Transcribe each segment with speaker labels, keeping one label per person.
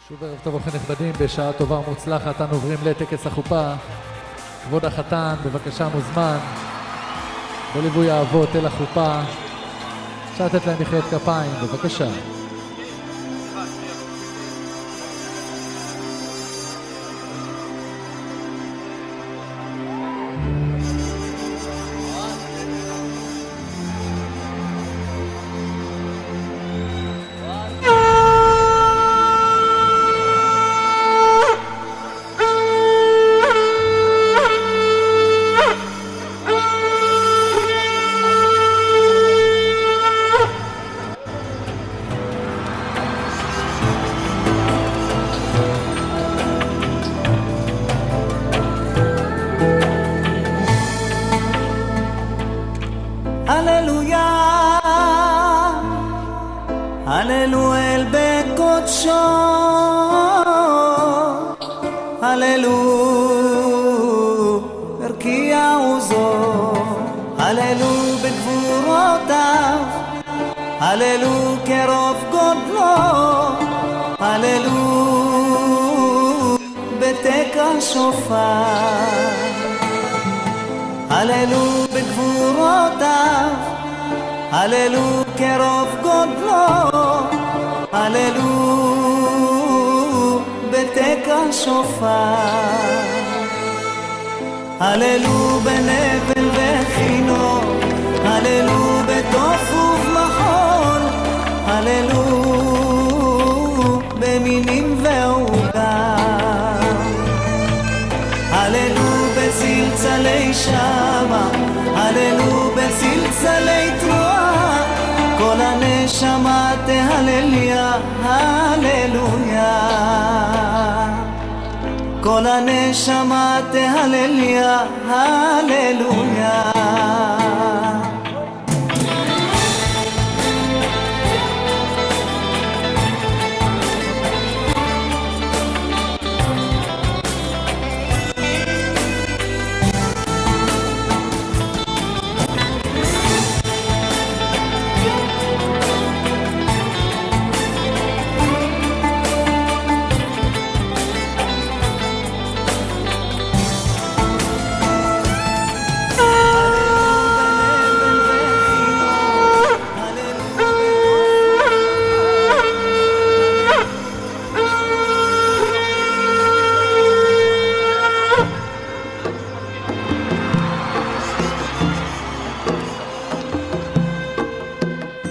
Speaker 1: שוב ערב טוב אורחים נכבדים, בשעה טובה ומוצלחת אנו עוברים לטקס החופה. כבוד החתן, בבקשה מוזמן בליווי האבות אל החופה. אפשר לתת להם מחיאות כפיים, בבקשה.
Speaker 2: הללו בנבל וכינור, הללו בתוף ובמחול, הללו במינים ועוגה, הללו בצלצלי שמה, הללו בצלצלי תרועה, כל הנשמה תהלליה, הללויה. כל הנשמה תהלליה, הללויה.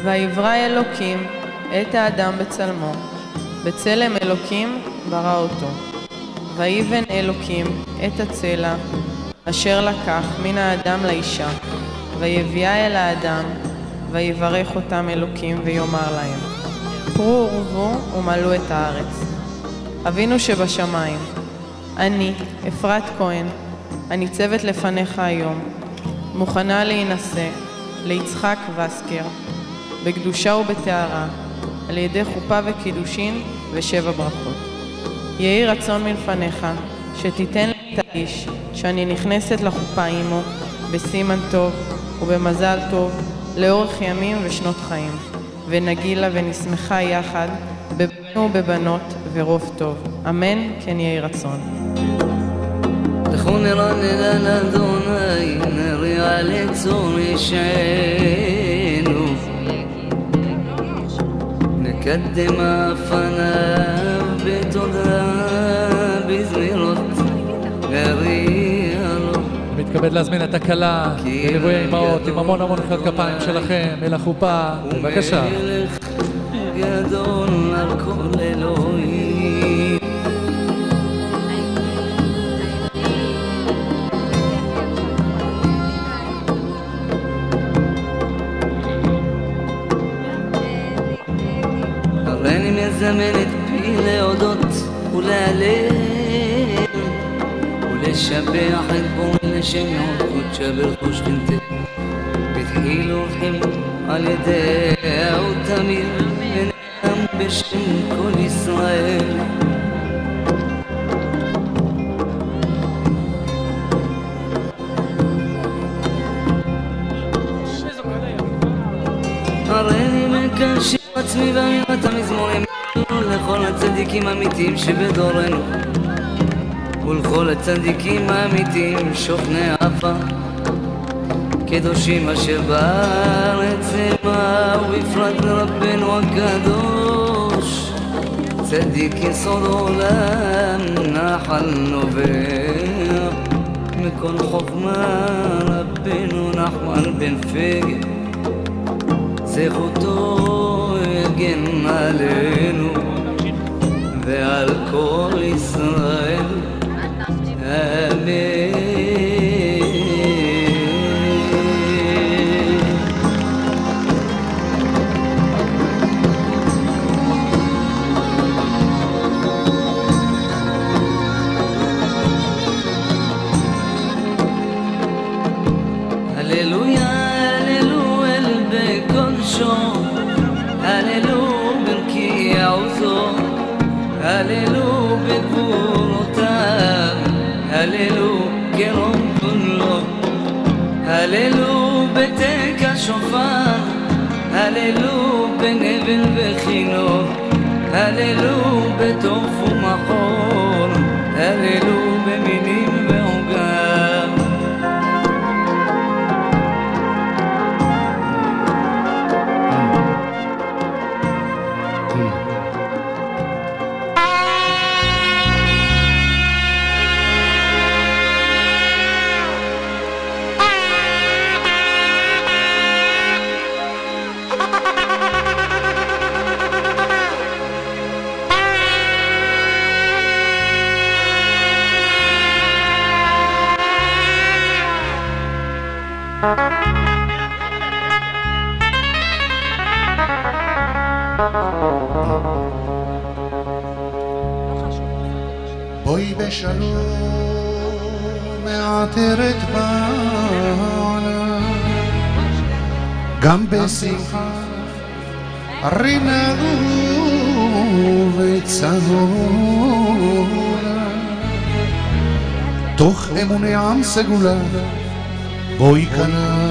Speaker 3: ויברא אלוקים את האדם בצלמו, בצלם אלוקים ברא אותו. ויבן אלוקים את הצלע אשר לקח מן האדם לאישה, ויביאה אל האדם, ויברך אותם אלוקים ויאמר להם, פרו ורבו ומלאו את הארץ. אבינו שבשמיים, אני, אפרת כהן, הניצבת לפניך היום, מוכנה להינשא ליצחק וסקר, בקדושה ובתארה, על ידי חופה וקידושין ושבע ברכות. יהי רצון מלפניך, שתיתן לי את האיש, שאני נכנסת לחופה עמו, בסימן טוב ובמזל טוב, לאורך ימים ושנות חיים, ונגילה ונשמחה יחד, בבנים ובבנות ורוב טוב. אמן, כן יהי רצון.
Speaker 2: לכו נרנן אדוני, נריע לצור ישענו, נקדם אפניו בתודה, בזמירות נריע לו.
Speaker 1: מתכבד להזמין את הכלה בליווי האימהות עם המון המון מחיאות כפיים שלכם אל החופה, בבקשה.
Speaker 2: ומלך גדול על כל אלוהים, הריני מזמן את פי להודות ולהלל ולשבח את בו לשם יום קודשה ברכוש חנתה, בתחיל ובחים על ידיה ותמיר ונעם בשם כל ישראל. הריני מקשר עצמי באמירת המזמורים לכל הצ הצדיקים האמיתיים שבדורנו ולכל הצדיקים האמיתיים שוכני עפר קדושים אשר בארץ המה ובפרט לרבנו הקדוש צדיק יסוד עולם נחל נובע מכל חוכמה רבנו נחמן בן פגל זכותו יגן עלינו ועל כל ישראל אמן. הללו בגבורותיו, הללו גרום כולו, הללו בתק השופר, הללו בנבל וכינור, הללו בתוף ומחור, הללו במינים ועוגב.
Speaker 4: בואי בשלום מעטרת בעלה גם בשמחה רינאו וצהולה תוך אמוני עם סגולה בואי קלה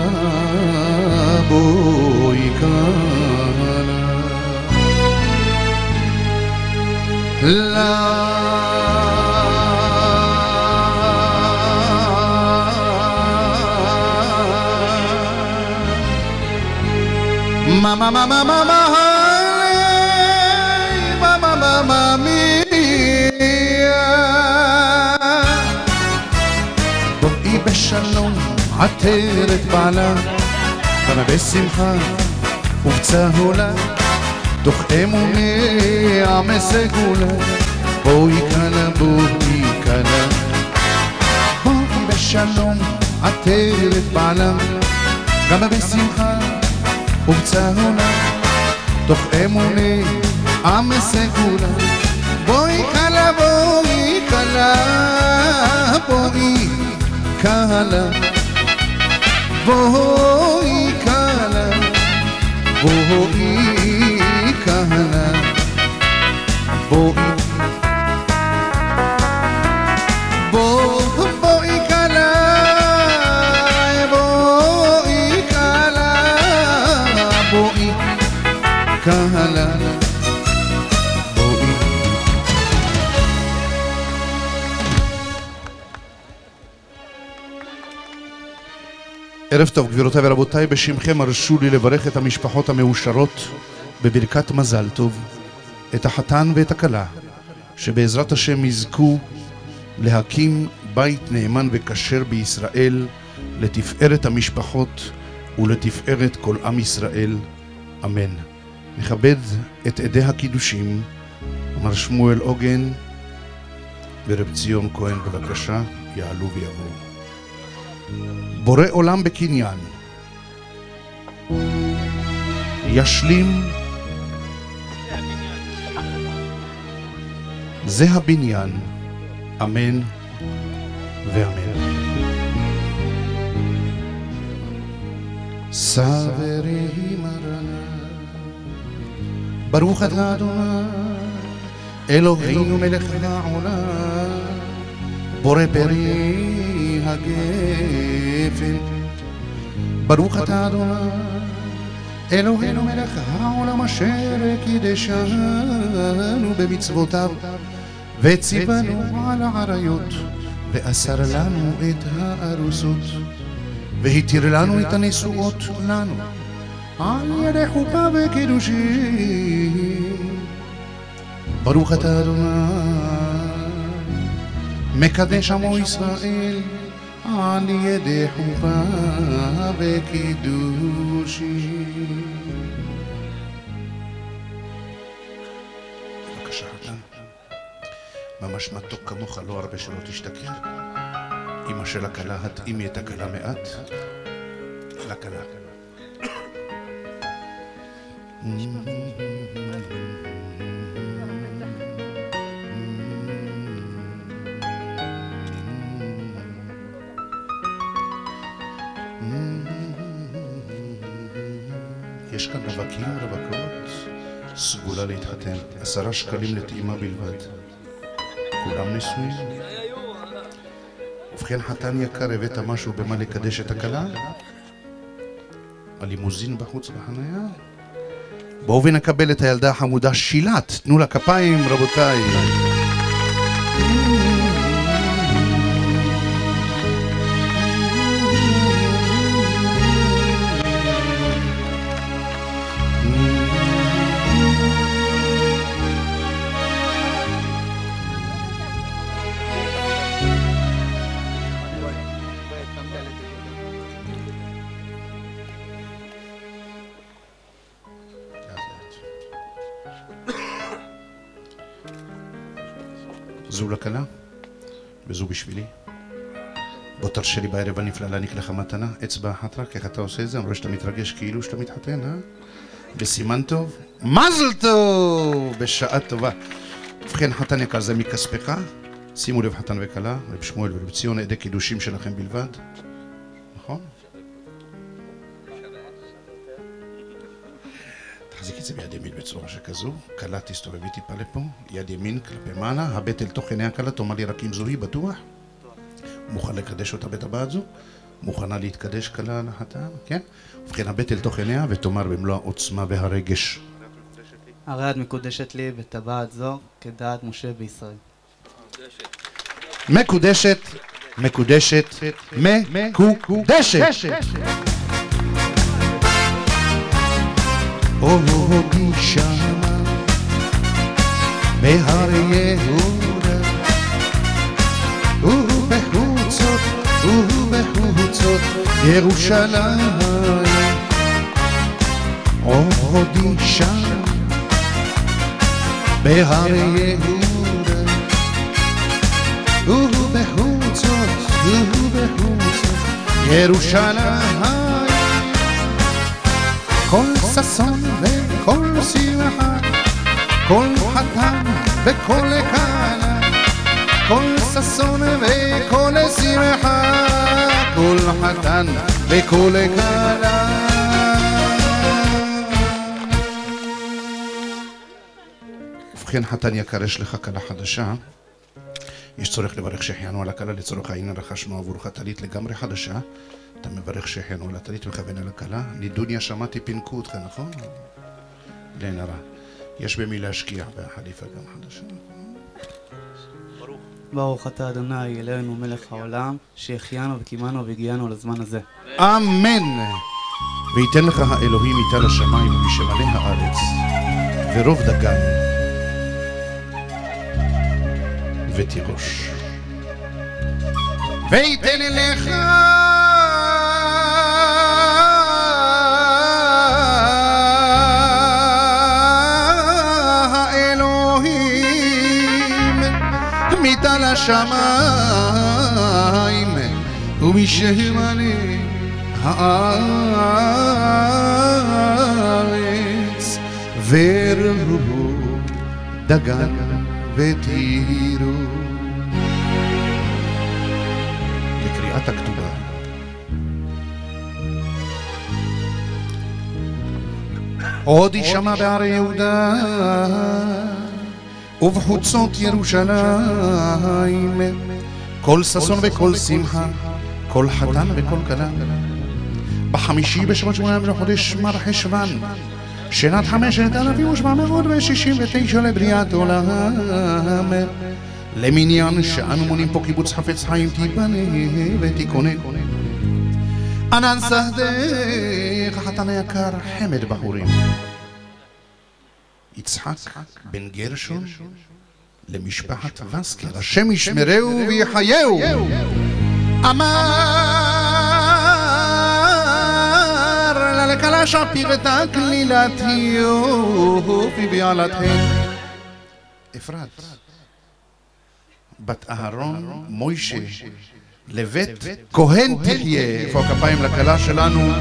Speaker 4: בואי קלה לה Mama mama mama mama mama mia בואי בשלום עטרת בעלה כמה בשמחה ובצהולה תוך אמוני עם סגולה בואי קלה בואי קלה בואי בשלום עטרת בעלה כמה בשמחה ובצהולה תוך אמוני עם סגולה בואי קלה בואי קלה בואי קלה בואי קלה בואי קלה בואי קהלה בואי ערב טוב גבירותיי ורבותיי, בשמכם הרשו לי לברך את המשפחות המאושרות בברכת מזל טוב, את החתן ואת הכלה שבעזרת השם יזכו להקים בית נאמן וכשר בישראל לתפארת המשפחות ולתפארת כל עם ישראל, אמן. נכבד את עדי הקידושים, מר שמואל עוגן ורב ציון כהן, בבקשה יעלו ויבואו. בורא עולם בקניין ישלים, זה הבניין, אמן ואמן. סברי מרנה ברוך אתה אדוני אלוהינו מלך העולם בורא פרי הגפן ברוך אתה אדוני אלוהינו מלך העולם אשר קידשנו במצוותיו וציוונו על העריות ואסר לנו את הארוסות והתיר לנו את הנשואות לנו על ידי חופה וקידושים. ברוך אתה אדוני מקדש עמו ישראל על ידי חופה וקידושים. בבקשה חתן, ממש מתוק כמוך, לא הרבה שלא תשתכר. אמא של הכלה, התאימי את הכלה מעט לכלה. יש כאן רווקים ורווקות, סגולה להתחתן, 10 שקלים לטעימה בלבד. כולם נשואים? ובכן חתן יקר, הבאת משהו במה לקדש את הכלה? הלימוזין בחוץ בחניה? בואו ונקבל את הילדה החמודה שילת, תנו לה כפיים רבותיי. זו לכלה וזו בשבילי. בוא תרשה לי בערב הנפלא להעניק לך מתנה, אצבע אחת רק. איך אתה עושה את זה? אני רואה שאתה מתרגש כאילו שאתה מתחתן, בסימן טוב, מזל טוב, בשעה טובה. ובכן חתן יקר, זה מכספך. שימו לב חתן וכלה, רב שמואל ורב ציון, עדי קידושים שלכם בלבד, נכון? תחזיק את זה ביד ימין בצורה שכזו, כלה תסתובבי טיפה לפה, יד ימין כלפי מעלה, הבט אל תוך עיני הכלה, תאמר לי רק אם זוהי, בטוח? מוכן לקדש אותה בטבעת זו? מוכנה להתקדש כלה לחתן? כן? ובכן הבט אל תוך עיניה ותאמר במלוא העוצמה והרגש.
Speaker 5: הרי את מקודשת לי בטבעת זו כדעת משה בישראל.
Speaker 4: מקודשת, מקודשת, מקודשת. אוהבי שמה בהר יהודה ובחוצות ירושלים. אוהבי שמה בהר יהודה ובחוצות ירושלים. כל ששון וכל שמחה, כל חתן וכל כלה, כל ששון וכל שמחה, כל חתן וכל כלה. ובכן חתן יקר, יש לך כלה חדשה. יש צורך לברך שהחיינו על הכלה, לצורך העניין רכשנו עבורך טלית לגמרי חדשה. אתה מברך שהחיינו על הטלית מכוון על הכלה. נידוניה שמעתי פינקו אותך, נכון? לאין הרע. יש במי להשקיע והחליפה גם חדשה.
Speaker 5: ברוך אתה אדוני אלוהינו מלך העולם, שהחיינו וקיימנו והגיענו לזמן הזה.
Speaker 4: אמן. וייתן לך האלוהים איתה לשמיים ומשמלא הארץ ורוב דגן ותירוש. וייתן לך האלוהים מיתה לשמיים ומשמלא הארץ ורוב דגן ותירוש. לקריאת הכתובה. עוד יישמע בהר יהודה ובחוצות ירושלים, כל ששון וכל שמחה, כל חתן וכל כלה, בחמישי בשבת 8 חודש מר חשוון, שנת 5769 לבריאת עולם, למניין שאנו מונים פה קיבוץ חפץ חיים תיבנה ותיכונן. ענן סהדך, החתן היקר חמד בחורים, יצחק בן גרשון למשפחת וסקר, השם ישמרהו ויחייהו. אמר לכלה שפירתה כלילת יופי בעלתכם. אפרת בת אהרון מוישה לבית כהן תחיה. איפה הכפיים לכלה שלנו?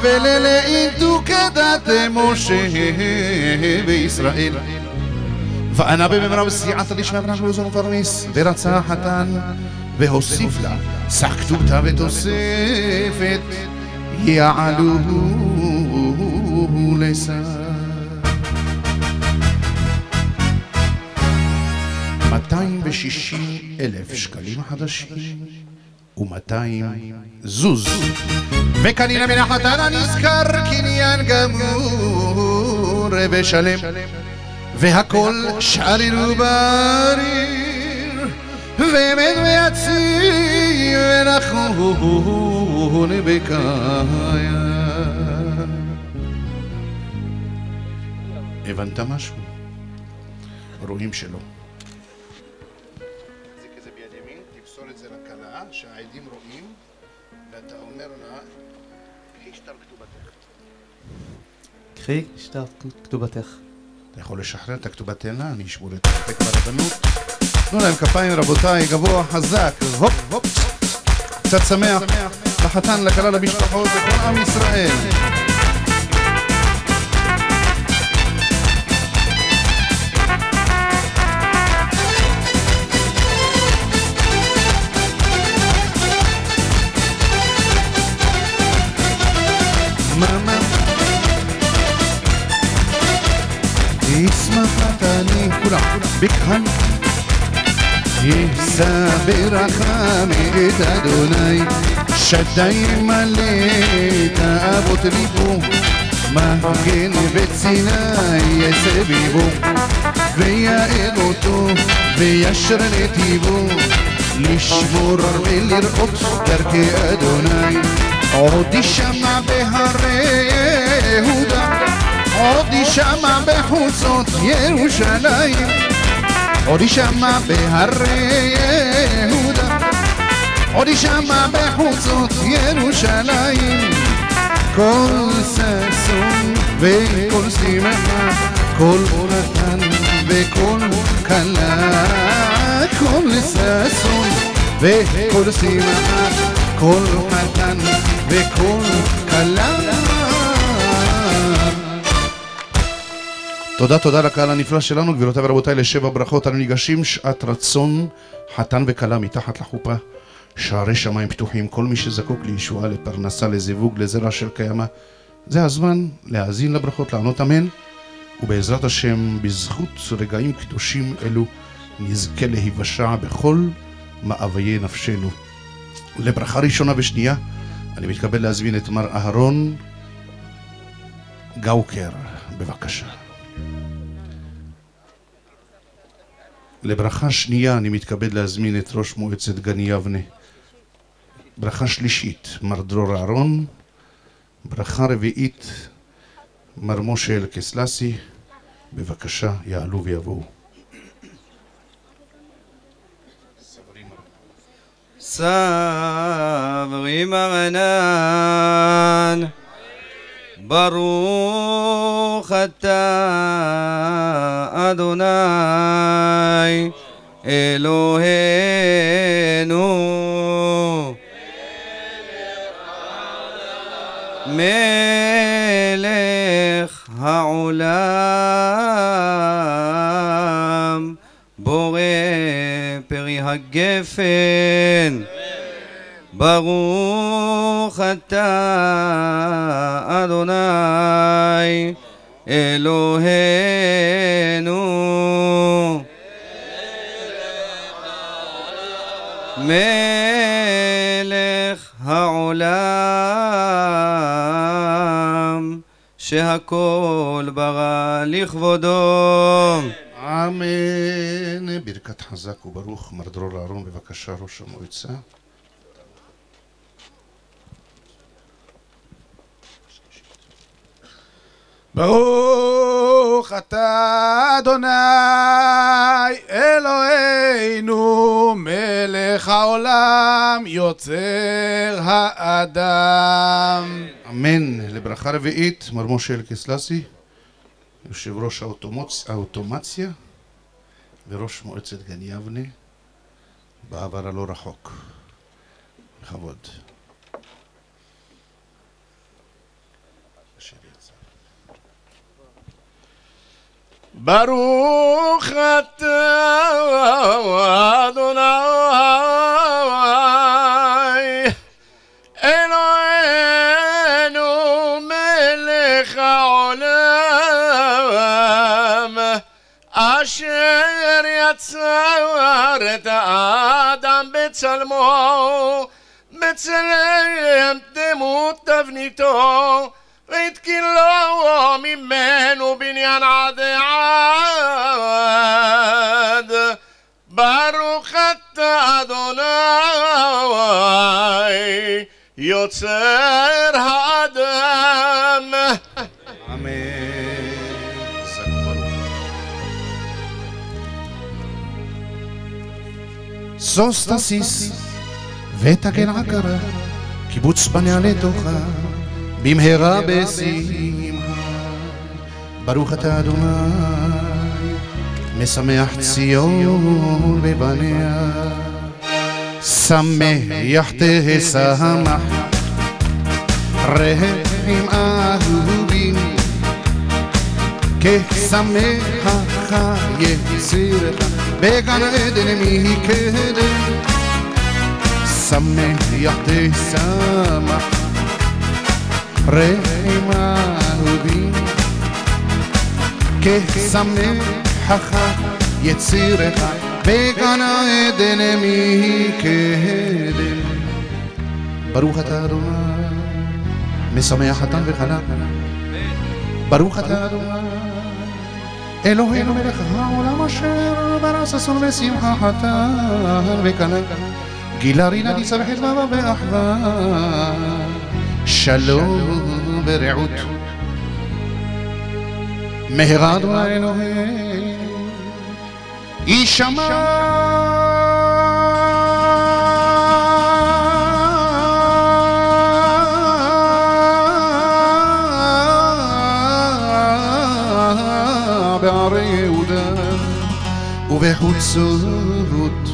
Speaker 4: וללעיתו כדת משה בישראל. וענה בממרה וסייעתא דשמיא בנה של עוזר ופרמיס, ורצה החתן והוסיף לה שק כתובתה ותוספת יעלו לשר. 260,000 שקלים חדשים ו200 זוז. וקנינה מן החתן הנזכר קניין גמור ושלם, והכל שריר בריר ומת ויציב ונכון בקיה. הבנת משהו? רואים שלא. זה כזה ביד ימין, תפסול את זה לכלה שהעדים רואים, ואתה אומר לה קחי שטר כתובתך.
Speaker 5: קחי שטר כתובתך.
Speaker 4: אתה יכול לשחרר את הכתובת אלה, אני אשמור את הפק ברבנות. תנו להם כפיים רבותיי, גבוה חזק, הופ הופ. קצת שמח לחתן, לכלה, למשפחות, לכל עם ישראל. ישמח חתני כולם בקהל, יישא ברכה מאת אדוני, שדי מלא תאוות ליבו, מגן בציני יסביבו, ויער אותו וישר נתיבו, לשמור ולראות דרכי אדוני. עוד ישמע בהרי יהודה, עוד ישמע בחוצות ירושלים, עוד ישמע בהרי יהודה, עוד ישמע בחוצות ירושלים. כל ששון וכל שמחה, כל חתן וכל כלה, כל ששון וכל שמחה, כל חתן וכל כלה. תודה לקהל הנפלא שלנו, גבירותיי ורבותיי, לשבע ברכות אנו ניגשים. שעת רצון, חתן וכלה מתחת לחופה, שערי שמיים פתוחים, כל מי שזקוק לישועה, לפרנסה, לזיווג, לזרע של קיימה, זה הזמן להאזין לברכות, לענות אמן, ובעזרת השם בזכות רגעים קדושים אלו נזכה להיוושע בכל מאוויי נפשנו. לברכה ראשונה ושנייה אני מתכבד להזמין את מר אהרון גאוקר, בבקשה. לברכה שנייה אני מתכבד להזמין את ראש מועצת גני יבנה. ברכה שלישית מר דרור אהרון. ברכה רביעית מר משה אלקסלסי, בבקשה יעלו ויבואו.
Speaker 6: סברי מרנן ברוך אתה אדוני אלוהינו מלך העולם בורא פרי הגפן. ברוך אתה אדוני אלוהינו מלך העולם העולם שהכל ברא לכבודו.
Speaker 4: אמן. ברכת חזק וברוך. מר דרור אהרון, בבקשה, ראש המועצה. ברוך אתה אדוני אלוהינו מלך העולם יוצר האדם. אמן. לברכה רביעית מר משה אלקסלסי, יושב ראש האוטומציה וראש מועצת גן יבנה בעבר הלא רחוק. בכבוד. ברוך אתה אדוני אלוהינו מלך העולם אשר יצר את האדם בצלמו בצלם דמות תבניתו והתקין לו ממנו בניין עד עד. ברוך אתה אדוני יוצר האדם. אמן. סוסטסיס ותגן עקרה קיבוץ בניה לתוכה במהרה בשמחה. ברוך אתה אדוני משמח ציון בבניה. שמח תשמח רעים אהובים כשמח יצירך בגן עדן מקדם. שמח תשמח רעים אהובים כשמחך יצירך בגן עדן מקדם. ברוך אתה אדוני משמח חתן וכלה. ברוך אתה אדוני אלוהינו מלך העולם אשר ברא ששון ושמחה חתן וכלה. גילה רינה ניצה וחדווה ואחווה שלום ורעות. מהרה אדוני אלוהים יישמע בערי יהודה ובחוצות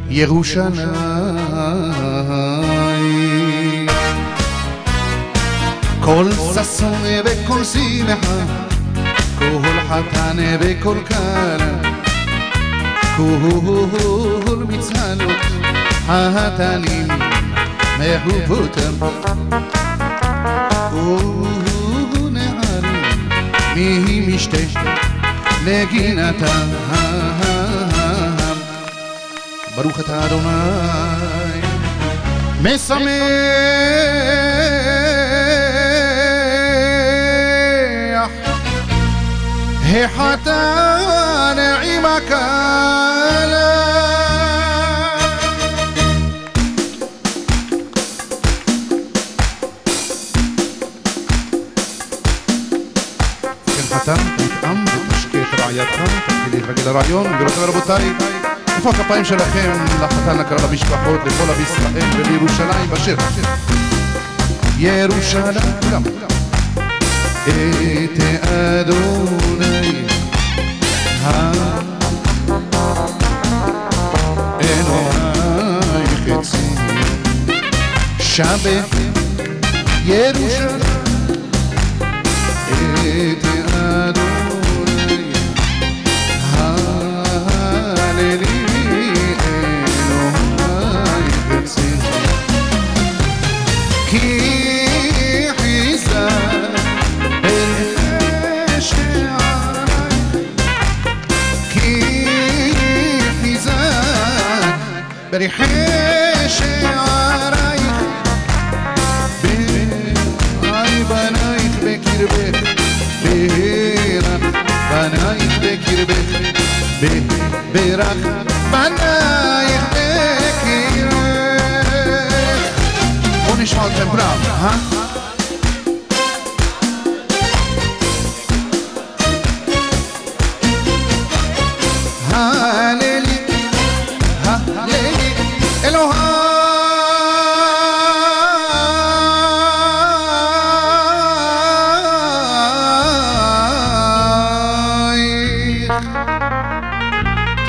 Speaker 4: ירושלים. כל ששון וכל שמחה כל חתן וכל כלה כל מצהלות החתנים מחופותם כל נערים ממשתה נגינתם. ברוך אתה אדוני משמח החתן עם הכלה. כן חתן, תתאם ותשקה את רעייתך, תתחיל להתרגל לרעיון. גבירותיי ורבותיי, איפה הכפיים שלכם לחתן, לקרוא למשפחות, לכל עם ישראל ולירושלים בשיר. ירושלים כולם את אדוני אלוהי חצי שבת ירושלים את אדוני הללי אלוהי חצי כי חיזה בריחי שערייך ברחמנייך בקירך. בואו נשמע אתכם כולם, הללי, הללי, אלוהי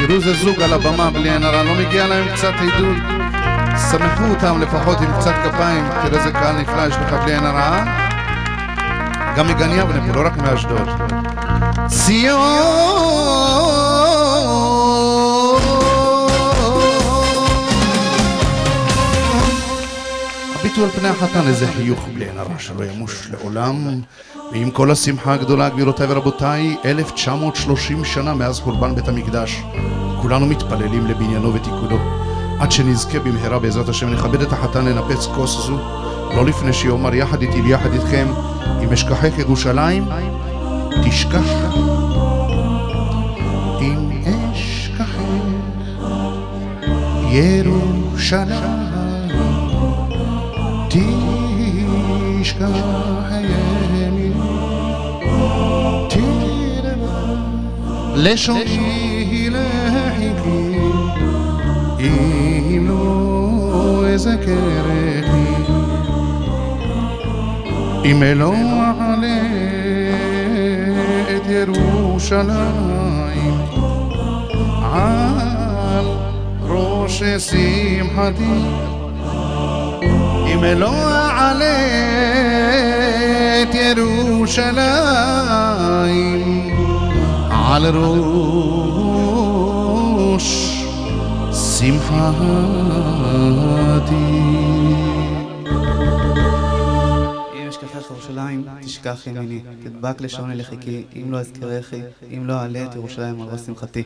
Speaker 4: תראו זה זוג על הבמה בלי עין הרע, לא מגיע להם קצת עידוד? שמחו אותם לפחות עם קצת כפיים. תראה איזה קהל נפלא יש לך בלי עין הרע. גם מגן יבנה פה, לא רק מאשדוד. ציון הביטו על פני החתן איזה חיוך בלי עין הרע שלא ימוש לעולם. ועם כל השמחה הגדולה, גבירותיי ורבותיי, 1930 שנה מאז חורבן בית המקדש, כולנו מתפללים לבניינו ותיקונו. עד שנזכה במהרה בעזרת השם נכבד את החתן לנפץ כוס זו, לא לפני שיאמר יחד איתי ויחד איתכם, אם אשכחך ירושלים תשכח, אם אשכחך ירושלים תשכח לשוני לחיכי אם לא אזכרכי אם לא אעלה את ירושלים על ראש שמחתי אם לא אעלה את ירושלים על ראש שמחתי.
Speaker 5: אם אשכחך ירושלים תשכח ימיני, תדבק לשוני לחיכי, אם לא אזכרכי, אם לא אעלה את ירושלים על ראש שמחתי.